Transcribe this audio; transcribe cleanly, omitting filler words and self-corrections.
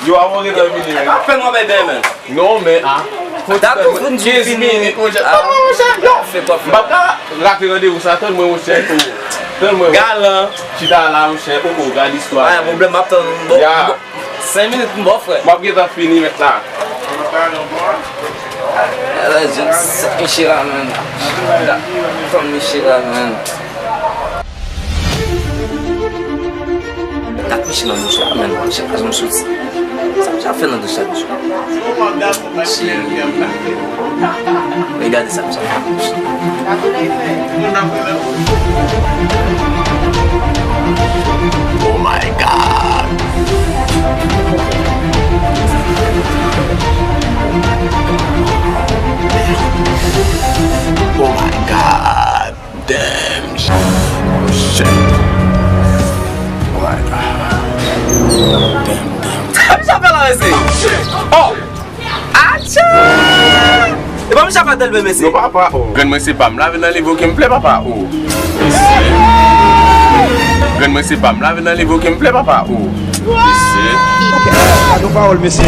Yo avon gen nan vini men. Fais-moi bébé, man. Non men. D'accord, vous nous 15 minutes mon cher. Ah, Mon cher. Yo. Fais pas faire. Baka rate rendez-vous ça ton moi mon cher. Ton moi. Galant. Tu da là mon cher. Oh regarde l'histoire. Ouais, problème attend bon. Ya. 5 minutes mon frère. M'a bien fini maintenant. Là, je Michel man. Comme Michel man. Tak Michel man. Michel faz um chute. Já fez na ducha. Obrigado, sabe? Oh my god. Oh my god. Damn. Shit. Oh my god. Damn. Já fez lá esse. Oh. Acha. E vamos já fazer bem esse. Non papa. Gren moi c'est pas me laver dans les veaux qui me plaît papa. Oh. Gren moi c'est pas me laver dans les veaux qui me plaît papa. Oh. Ici. Não parole, monsieur.